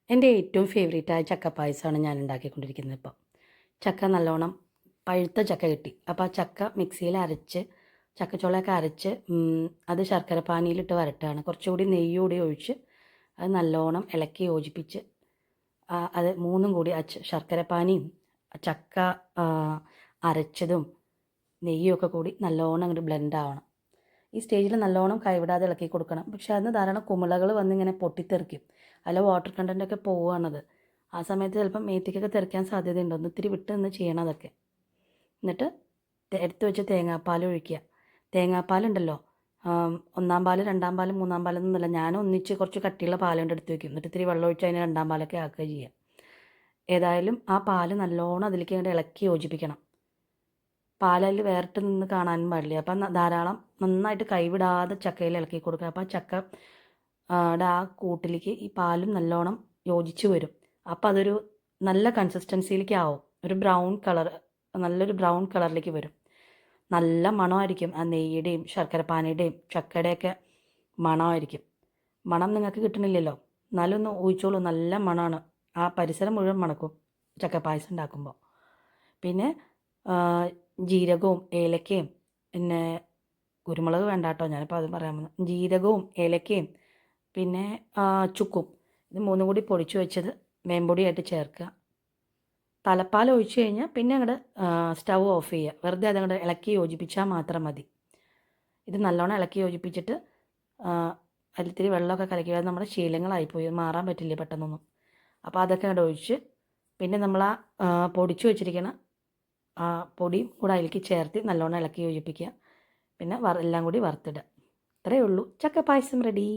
എൻ്റെ ഏറ്റവും ഫേവറേറ്റായ ചക്ക പായസമാണ് ഞാൻ ഉണ്ടാക്കിക്കൊണ്ടിരിക്കുന്നത് ഇപ്പോൾ. ചക്ക നല്ലോണം പഴുത്ത ചക്ക കിട്ടി. അപ്പോൾ ആ ചക്ക മിക്സിയിൽ അരച്ച് ചക്കച്ചുളയൊക്കെ അരച്ച് അത് ശർക്കര പാനിയിലിട്ട് വരട്ടുകയാണ്. കുറച്ചുകൂടി നെയ്യ് കൂടി ഒഴിച്ച് അത് നല്ലോണം ഇളക്കി യോജിപ്പിച്ച് അത് മൂന്നും കൂടി ശർക്കര പാനിയും ചക്ക അരച്ചതും നെയ്യൊക്കെ കൂടി നല്ലോണം അങ്ങോട്ട് ബ്ലെൻഡ് ആവണം. ഈ സ്റ്റേജിൽ നല്ലോണം കൈവിടാതെ ഇളക്കി കൊടുക്കണം. പക്ഷേ അതിന് ധാരാളം കുമിളകൾ വന്നിങ്ങനെ പൊട്ടിത്തെറിക്കും. അതിൽ വാട്ടർ കണ്ടൻറ്റൊക്കെ പോവുകയാണത്. ആ സമയത്ത് ചിലപ്പം മേത്തേക്കൊക്കെ തെറിക്കാൻ സാധ്യതയുണ്ട്. ഒന്ന് ഇത്തിരി വിട്ട് നിന്ന് ചെയ്യണം അതൊക്കെ. എന്നിട്ട് എടുത്ത് വെച്ച് തേങ്ങാപ്പാൽ ഒഴിക്കുക. തേങ്ങാപ്പാലുണ്ടല്ലോ, ഒന്നാം പാൽ, രണ്ടാം പാൽ, മൂന്നാം പാലൊന്നുമില്ല. ഞാൻ ഒന്നിച്ച് കുറച്ച് കട്ടിയുള്ള പാലുകൊണ്ട് എടുത്ത് വെക്കും. എന്നിട്ട് ഇത്തിരി വെള്ളം ഒഴിച്ച് അതിന് രണ്ടാം പാലൊക്കെ ആക്കുക ചെയ്യുക. ഏതായാലും ആ പാല് നല്ലോണം അതിലേക്ക് അങ്ങോട്ട് ഇളക്കി യോജിപ്പിക്കണം. പാലയിൽ വേറിട്ട് നിന്ന് കാണാനും പാടില്ല. അപ്പം ധാരാളം നന്നായിട്ട് കൈവിടാതെ ചക്കയിൽ ഇളക്കി കൊടുക്കുക. അപ്പോൾ ആ ചക്ക ആ കൂട്ടിലേക്ക് ഈ പാലും നല്ലോണം യോജിച്ച് വരും. അപ്പോൾ അതൊരു നല്ല കൺസിസ്റ്റൻസിയിലേക്ക് ആവും. ഒരു ബ്രൗൺ കളർ, നല്ലൊരു ബ്രൗൺ കളറിലേക്ക് വരും. നല്ല മണമായിരിക്കും. ആ നെയ്യുടെയും ശർക്കരപ്പാനിയുടെയും ചക്കയുടെയൊക്കെ മണമായിരിക്കും. മണം നിങ്ങൾക്ക് കിട്ടണില്ലല്ലോ, എന്നാലും ഒന്ന് ഊഹിച്ചോളൂ. നല്ല മണമാണ്. ആ പരിസരം മുഴുവൻ മണക്കും ചക്ക പായസം ഉണ്ടാക്കുമ്പോൾ. പിന്നെ ജീരകവും ഏലക്കയും പിന്നെ കുരുമുളക് വേണ്ട കേട്ടോ, ഞാനിപ്പോൾ അത് പറയാൻ വന്നു. ജീരകവും ഏലക്കയും പിന്നെ ചുക്കും, ഇത് മൂന്നും കൂടി പൊടിച്ചു വെച്ചത് വേമ്പൊടിയായിട്ട് ചേർക്കുക. തലപ്പാൽ ഒഴിച്ച് കഴിഞ്ഞാൽ പിന്നെ അങ്ങോട്ട് സ്റ്റൗ ഓഫ് ചെയ്യുക. വെറുതെ അതങ്ങോട്ട് ഇളക്കി യോജിപ്പിച്ചാൽ മാത്രം മതി. ഇത് നല്ലോണം ഇളക്കി യോജിപ്പിച്ചിട്ട് അതിലിത്തിരി വെള്ളമൊക്കെ കലക്കി, അത് നമ്മുടെ ശീലങ്ങളായിപ്പോയി, മാറാൻ പറ്റില്ല പെട്ടെന്നൊന്നും. അപ്പോൾ അതൊക്കെ അങ്ങോട്ട് ഒഴിച്ച് പിന്നെ നമ്മൾ ആ പൊടിച്ചു വെച്ചിരിക്കുന്ന പൊടിയും കൂടെ അതിലേക്ക് ചേർത്ത് നല്ലോണം ഇളക്കി യോജിപ്പിക്കുക. പിന്നെ എല്ലാം കൂടി വറുത്തിടുക. ഇത്രയേ ഉള്ളൂ, ചക്ക പായസം റെഡി.